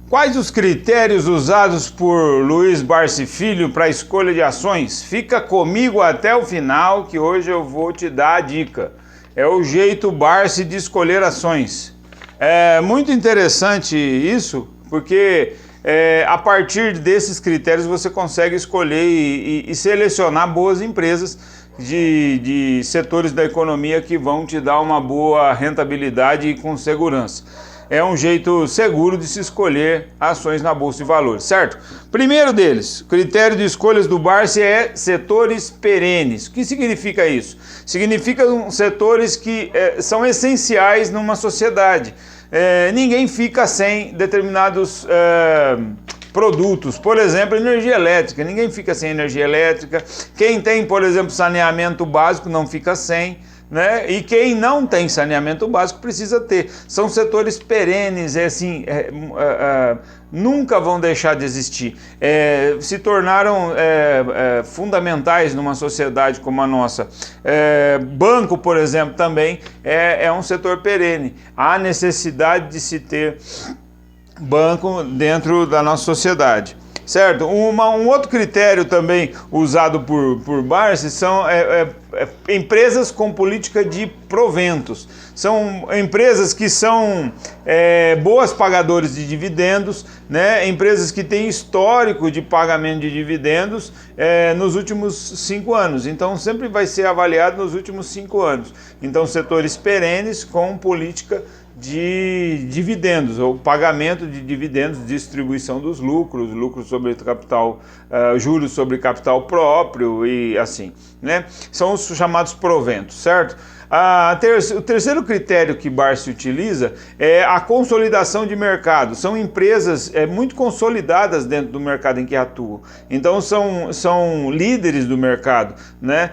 Quais os critérios usados por Luiz Barsi Filho para a escolha de ações? Fica comigo até o final que hoje eu vou te dar a dica. É o jeito Barsi de escolher ações. É muito interessante isso, porque a partir desses critérios você consegue escolher e selecionar boas empresas de setores da economia que vão te dar uma boa rentabilidade e com segurança. É um jeito seguro de se escolher ações na Bolsa de Valores, certo? Primeiro deles, critério de escolhas do Barsi é setores perenes. O que significa isso? Significa setores que são essenciais numa sociedade. Ninguém fica sem determinados produtos, por exemplo, energia elétrica. Ninguém fica sem energia elétrica. Quem tem, por exemplo, saneamento básico não fica sem. Né? E quem não tem saneamento básico precisa ter. São setores perenes, nunca vão deixar de existir. Se tornaram fundamentais numa sociedade como a nossa. Banco, por exemplo, também é um setor perene. Há necessidade de se ter banco dentro da nossa sociedade. Certo? Um outro critério também usado por Barsi são empresas com política de proventos. São empresas que são boas pagadoras de dividendos, né? Empresas que têm histórico de pagamento de dividendos nos últimos 5 anos. Então sempre vai ser avaliado nos últimos 5 anos. Então setores perenes com política de dividendos, ou pagamento de dividendos, distribuição dos lucros, lucros sobre capital, juros sobre capital próprio e assim, né? São os chamados proventos, certo? O terceiro critério que Barsi utiliza é a consolidação de mercado. São empresas muito consolidadas dentro do mercado em que atuam. Então são líderes do mercado, né?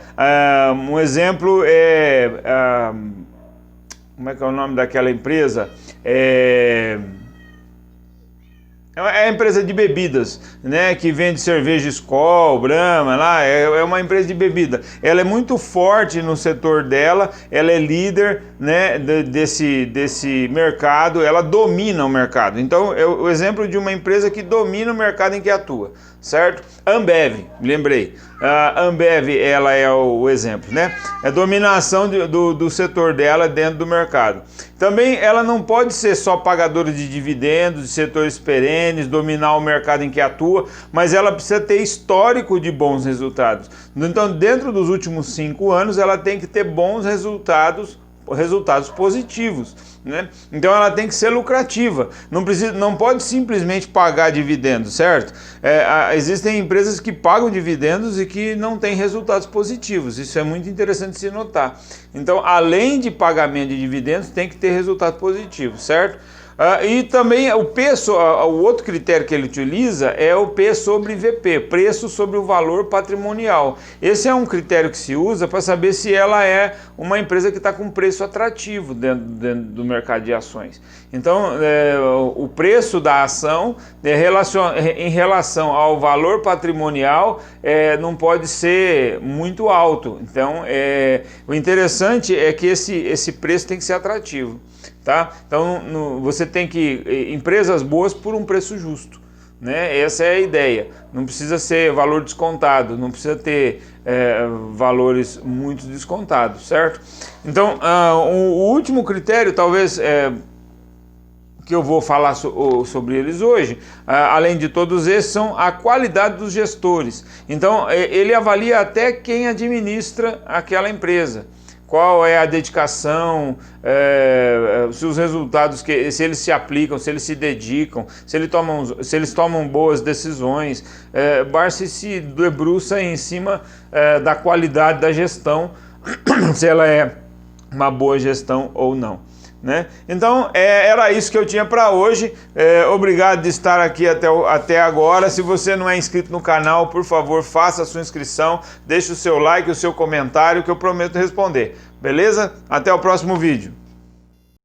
Um exemplo como é que é o nome daquela empresa? É a empresa de bebidas, né, que vende cerveja Skol, Brahma, lá, é uma empresa de bebida. Ela é muito forte no setor dela, ela é líder, né, desse mercado, ela domina o mercado. Então, é o exemplo de uma empresa que domina o mercado em que atua, certo? Ambev, lembrei. A Ambev, ela é o exemplo, né? É a dominação do setor dela dentro do mercado. Também ela não pode ser só pagadora de dividendos, de setores perenes, dominar o mercado em que atua, mas ela precisa ter histórico de bons resultados. Então, dentro dos últimos 5 anos, ela tem que ter bons resultados positivos, né? Então ela tem que ser lucrativa, não pode simplesmente pagar dividendos, certo? Existem empresas que pagam dividendos e que não têm resultados positivos, isso é muito interessante de se notar. Então, além de pagamento de dividendos, tem que ter resultado positivo, certo? E também o outro critério que ele utiliza é o P sobre VP, preço sobre o valor patrimonial. Esse é um critério que se usa para saber se ela é uma empresa que está com preço atrativo dentro do mercado de ações. Então, o preço da ação em relação ao valor patrimonial não pode ser muito alto. Então, o interessante é que esse preço tem que ser atrativo. Tá? Então você tem que empresas boas por um preço justo, né? Essa é a ideia. Não precisa ser valor descontado, não precisa ter valores muito descontados, certo? Então o último critério, talvez que eu vou falar sobre eles hoje, além de todos esses, são a qualidade dos gestores. Então ele avalia até quem administra aquela empresa. Qual é a dedicação, se os resultados, se eles se aplicam, se eles se dedicam, se eles tomam boas decisões. Barsi se debruça em cima da qualidade da gestão, se ela é uma boa gestão ou não, né? Então, era isso que eu tinha para hoje. Obrigado de estar aqui até agora. Se você não é inscrito no canal, por favor, faça a sua inscrição, deixe o seu like, o seu comentário, que eu prometo responder. Beleza? Até o próximo vídeo.